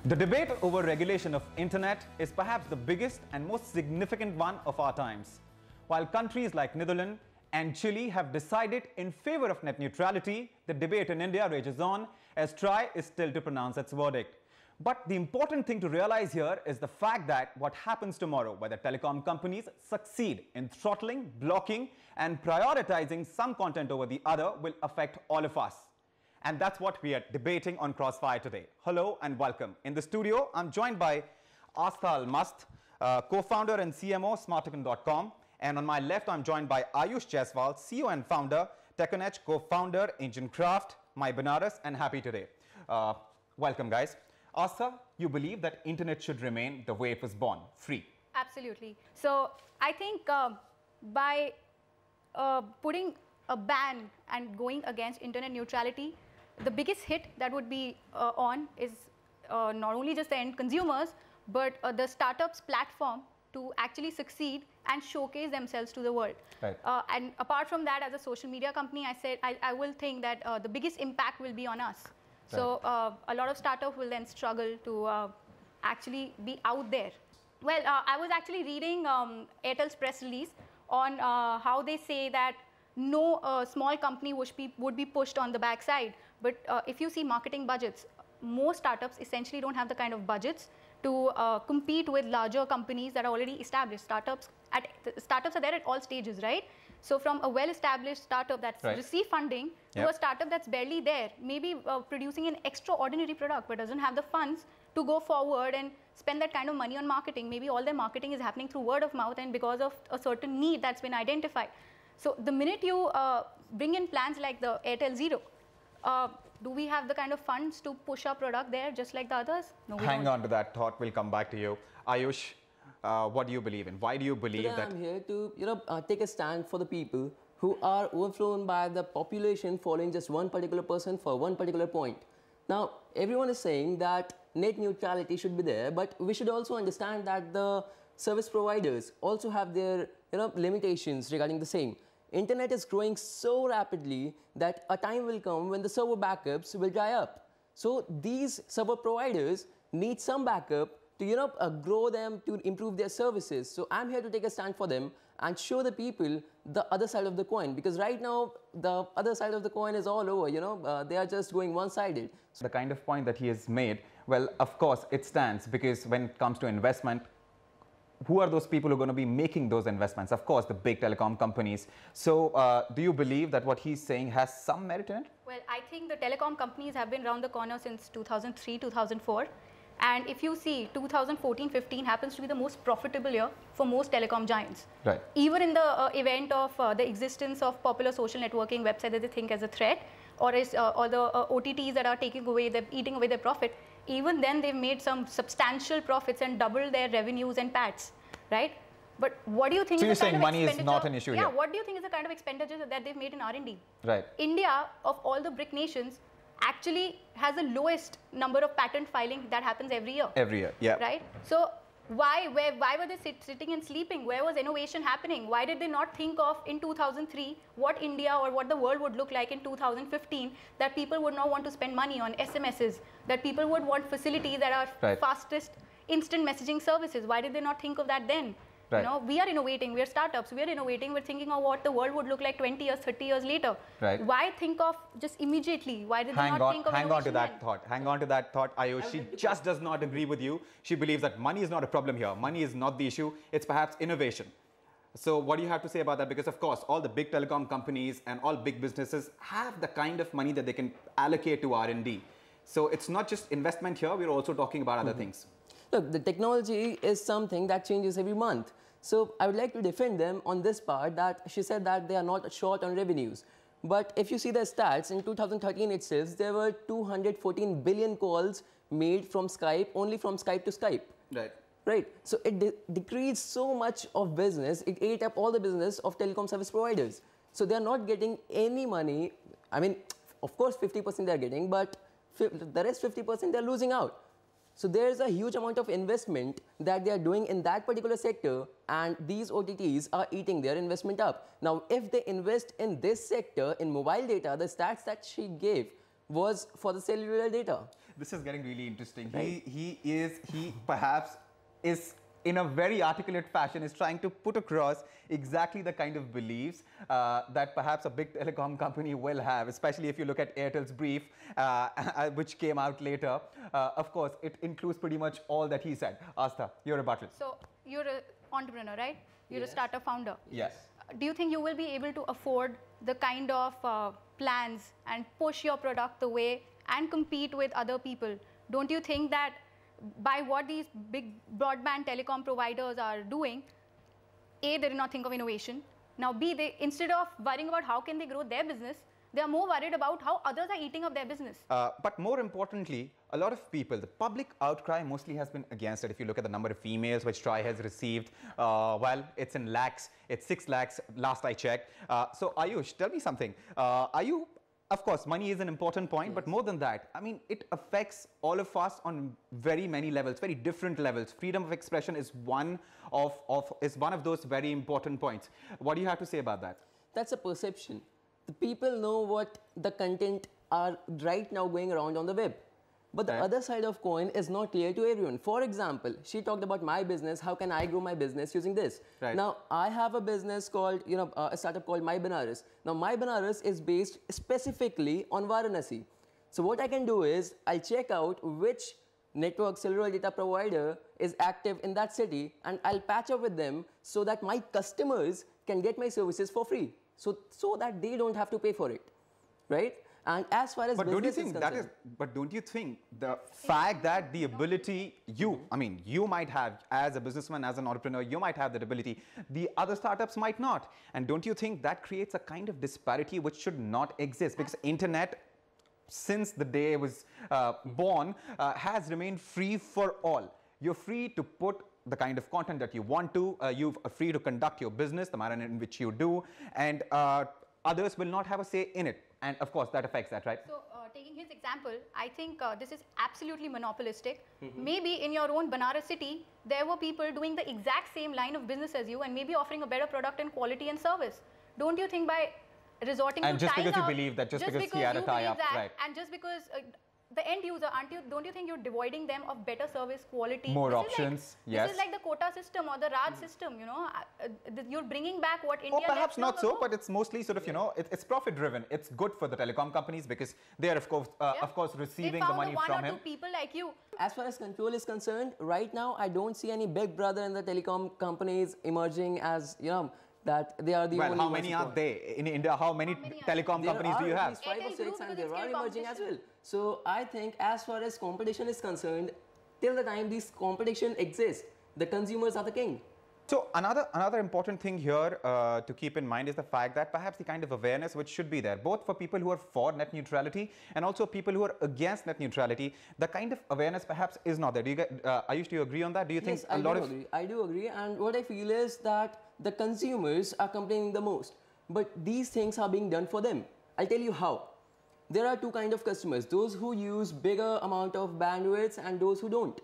The debate over regulation of internet is perhaps the biggest and most significant one of our times. While countries like Netherlands and Chile have decided in favor of net neutrality, the debate in India rages on as TRAI is still to pronounce its verdict. But the important thing to realize here is the fact that what happens tomorrow, whether telecom companies succeed in throttling, blocking and prioritizing some content over the other, will affect all of us. And that's what we are debating on Crossfire today. Hello and welcome. In the studio, I'm joined by Astha Almast, co-founder and CMO, smartican.com. And on my left, I'm joined by Ayush Jaiswal, CEO and founder, TechOnEdge, co-founder, EngineCraft, My Banaras, and Happy Today. Welcome, guys. Astha, you believe that internet should remain the way it was born, free? Absolutely. So I think by putting a ban and going against internet neutrality, the biggest hit that would be on is not only just the end consumers, but the startups platform to actually succeed and showcase themselves to the world. Right. And apart from that, as a social media company, I said I will think that the biggest impact will be on us. Right. So a lot of startups will then struggle to actually be out there. Well, I was actually reading Airtel's press release on how they say that no small company would be pushed on the backside. But if you see marketing budgets, most startups essentially don't have the kind of budgets to compete with larger companies that are already established. Startups are there at all stages, right? So from a well-established startup that's received funding to a startup that's barely there, maybe producing an extraordinary product but doesn't have the funds to go forward and spend that kind of money on marketing. Maybe all their marketing is happening through word of mouth and because of a certain need that's been identified. So the minute you bring in plans like the Airtel Zero, do we have the kind of funds to push our product there just like the others? No, we Hang don't. on to that thought. We'll come back to you. Ayush, what do you believe in? Why do you believe Today that? I'm here to take a stand for the people who are overflown by the population following just one particular person for one particular point. Now, everyone is saying that net neutrality should be there, but we should also understand that the service providers also have their limitations regarding the same. Internet is growing so rapidly that a time will come when the server backups will dry up. So these server providers need some backup to grow them, to improve their services. So I'm here to take a stand for them and show the people the other side of the coin, because right now the other side of the coin is all over. They are just going one-sided. The kind of point that he has made, well, of course it stands, because when it comes to investment, who are those people who are going to be making those investments? Of course, the big telecom companies. So do you believe that what he's saying has some merit in it? Well, I think the telecom companies have been around the corner since 2003, 2004. And if you see, 2014-15 happens to be the most profitable year for most telecom giants. Right. Even in the event of the existence of popular social networking websites that they think as a threat, or the OTTs that are eating away their profit, even then they've made some substantial profits and doubled their revenues and PATs, right? But what do you think? So you're is the kind saying of money is not an issue here? Yeah. What do you think is the kind of expenditure that they've made in R&D? Right. India, of all the BRIC nations, actually has the lowest number of patent filing that happens every year. Every year, yeah. Right. So why were they sitting and sleeping? Where was innovation happening? Why did they not think of in 2003 what India or what the world would look like in 2015, that people would not want to spend money on SMSs, that people would want facilities that are fastest instant messaging services? Why did they not think of that then? Right. We are innovating, we are startups, we are innovating, we're thinking of what the world would look like 20 years, 30 years later. Right. Why think of just immediately? Why did they not think of Hang on to that then? thought. Hang on to that thought, Ayush. She just does not agree with you. She believes that money is not a problem here. Money is not the issue. It's perhaps innovation. So what do you have to say about that? Because of course, all the big telecom companies and all big businesses have the kind of money that they can allocate to R&D. So it's not just investment here. We're also talking about other things. Look, the technology is something that changes every month. So I would like to defend them on this part, that she said that they are not short on revenues. But if you see the stats, in 2013 itself, there were 214 billion calls made from Skype, only from Skype to Skype. Right. Right. So it decreased so much of business. It ate up all the business of telecom service providers. So they are not getting any money. I mean, of course, 50% they are getting, but the rest 50% they are losing out. So there's a huge amount of investment that they are doing in that particular sector, and these OTTs are eating their investment up. Now, if they invest in this sector, in mobile data, the stats that she gave was for the cellular data. This is getting really interesting. Right. He perhaps is in a very articulate fashion is trying to put across exactly the kind of beliefs that perhaps a big telecom company will have, especially if you look at Airtel's brief, which came out later. Of course, it includes pretty much all that he said. Astha, your rebuttal. So you're an entrepreneur, right? You're Yes. a startup founder. Yes. Do you think you will be able to afford the kind of plans and push your product the way and compete with other people? Don't you think that by what these big broadband telecom providers are doing, A, they did not think of innovation. Now, B, they, instead of worrying about how can they grow their business, they are more worried about how others are eating up their business. But more importantly, a lot of people, the public outcry mostly has been against it. If you look at the number of emails which Try has received, well, it's in lakhs. It's 6 lakhs last I checked. So Ayush, tell me something. Of course, money is an important point, yes. But more than that, I mean, it affects all of us on very many levels, very different levels. Freedom of expression is one of those very important points. What do you have to say about that? That's a perception. The people know what the content are right now going around on the web. But the other side of coin is not clear to everyone. For example, she talked about my business. How can I grow my business using this? Right. Now, I have a business called, a startup called My Banaras. Now, My Banaras is based specifically on Varanasi. So what I can do is I'll check out which network cellular data provider is active in that city, and I'll patch up with them so that my customers can get my services for free. So that they don't have to pay for it, right? And as far as but business don't you think that is? But don't you think the fact that the ability you might have as a businessman, as an entrepreneur, you might have that ability. The other startups might not. And don't you think that creates a kind of disparity which should not exist? Because internet, since the day it was born, has remained free for all. You're free to put the kind of content that you want to. You're free to conduct your business, the manner in which you do, and others will not have a say in it. And of course, that affects that, right? So, taking his example, I think this is absolutely monopolistic. Maybe in your own Banaras city, there were people doing the exact same line of business as you and maybe offering a better product and quality and service. Don't you think by resorting and to just tying because up, you believe that, just because he had a tie-up, right? And just because the end user, don't you think you're devoiding them of better service quality? More options, yes. This is like the quota system or the Raj system, you're bringing back what India Or perhaps not so, ago. but it's mostly sort of, it's profit driven. It's good for the telecom companies because they are, of course, receiving the money from him. They found one or two people like you. As far as control is concerned, right now, I don't see any big brother in the telecom companies emerging as, that they are the only how many are they in India? How many telecom companies do you have? There are at least 5 or 6, and there are emerging as well. So I think as far as competition is concerned, till the time this competition exists, the consumers are the king. So another important thing here to keep in mind is the fact that perhaps the kind of awareness which should be there, both for people who are for net neutrality and also people who are against net neutrality, the kind of awareness perhaps is not there. Do you Ayush, do you agree on that? Do you think I do agree. And what I feel is that the consumers are complaining the most, but these things are being done for them. I'll tell you how. There are two kinds of customers, those who use bigger amount of bandwidths and those who don't.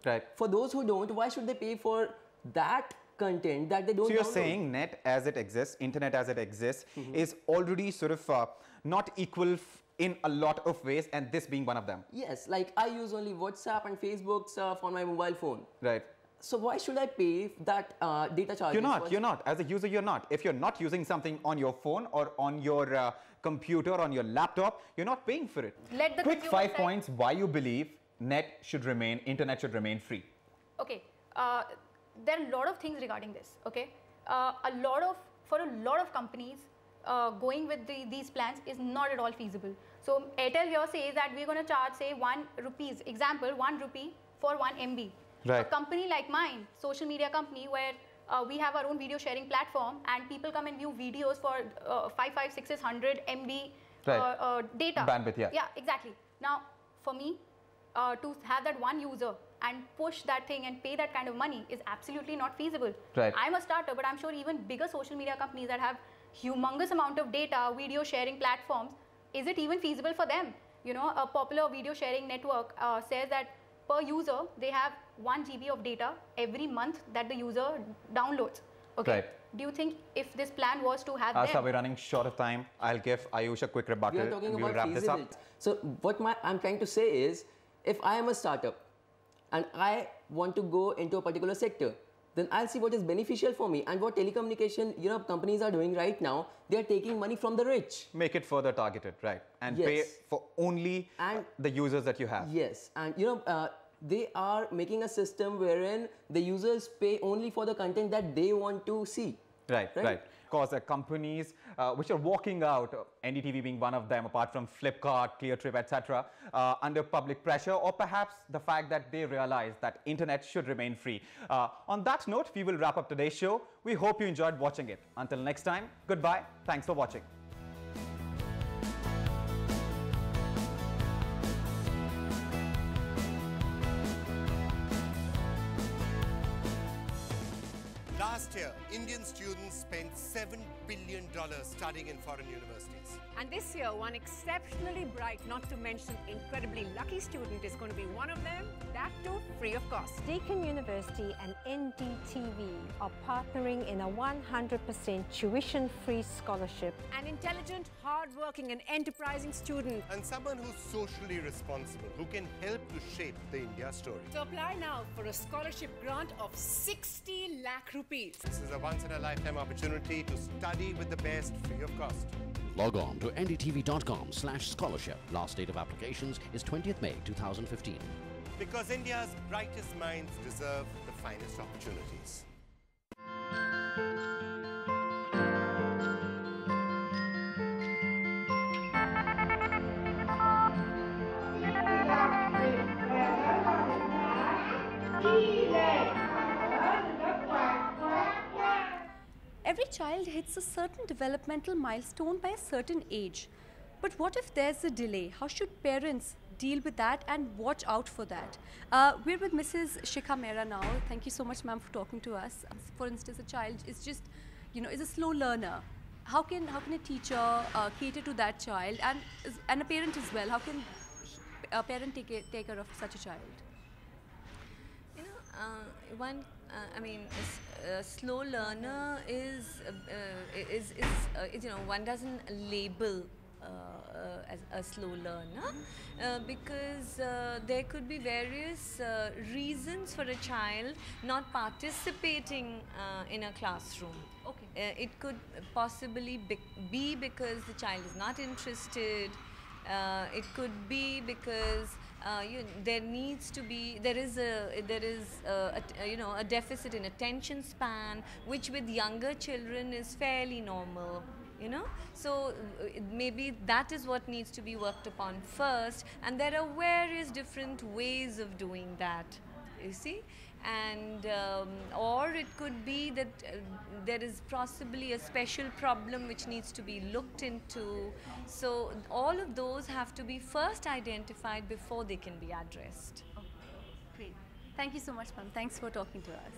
Right. For those who don't, why should they pay for that content that they don't So you're download? saying net as it exists, internet as it exists, is already sort of not equal in a lot of ways, and this being one of them. Yes, like I use only WhatsApp and Facebook stuff on my mobile phone. Right. So why should I pay that data charges? You're not. As a user, you're not. If you're not using something on your phone or on your computer, on your laptop, you're not paying for it. Let the Quick 5 points why you believe internet should remain free. Okay. There are a lot of things regarding this. Okay. For a lot of companies, going with these plans is not at all feasible. So Airtel here says that we're going to charge, say, 1 rupees. Example, 1 rupee for 1 MB. Right. A company like mine, social media company, where we have our own video sharing platform and people come and view videos for 600 MB data. Bandwidth, yeah. Yeah, exactly. Now, for me, to have that one user and push that thing and pay that kind of money is absolutely not feasible. Right. I'm a startup, but I'm sure even bigger social media companies that have humongous amount of data, video sharing platforms, is it even feasible for them? A popular video sharing network says that per user, they have 1 GB of data every month that the user downloads. Okay. Right. Do you think if this plan was to have So we're running short of time. I'll give Ayush a quick rebuttal. We are talking and we'll about wrap this up. feasibility. So what I'm trying to say is, if I am a startup and I want to go into a particular sector, then I'll see what is beneficial for me. And what telecommunication companies are doing right now, they are taking money from the rich. Make it further targeted, right? And Yes. pay for only the users that you have. Yes, and they are making a system wherein the users pay only for the content that they want to see. Right. Of course, there are companies which are walking out, NDTV being one of them, apart from Flipkart, Cleartrip, etc., under public pressure, or perhaps the fact that they realize that internet should remain free. On that note, we will wrap up today's show. We hope you enjoyed watching it. Until next time, goodbye. Thanks for watching. Last year, Indian students spent $7 billion studying in foreign universities. And this year, one exceptionally bright, not to mention incredibly lucky student is going to be one of them, that too free of cost. Deakin University and NDTV are partnering in a 100% tuition-free scholarship. An intelligent, hard-working and enterprising student. And someone who's socially responsible, who can help to shape the India story. So apply now for a scholarship grant of 60 lakh rupees. This is a once-in-a-lifetime opportunity to study with the best free of cost. Log on to ndtv.com/scholarship. Last date of applications is 20th May 2015. Because India's brightest minds deserve the finest opportunities. Every child hits a certain developmental milestone by a certain age. But what if there's a delay? How should parents deal with that and watch out for that? We're with Mrs. Shikha Mehra now. Thank you so much, ma'am, for talking to us. For instance, a child is just, is a slow learner. How can a teacher cater to that child and a parent as well? How can a parent take care of such a child? A slow learner is one doesn't label as a slow learner because there could be various reasons for a child not participating in a classroom. Okay. It could possibly be because the child is not interested. It could be because there is a deficit in attention span, which with younger children is fairly normal. So maybe that is what needs to be worked upon first, and there are various different ways of doing that, you see. And or it could be that there is possibly a special problem which needs to be looked into. So all of those have to be first identified before they can be addressed. Okay. Great. Thank you so much, ma'am. Thanks for talking to us.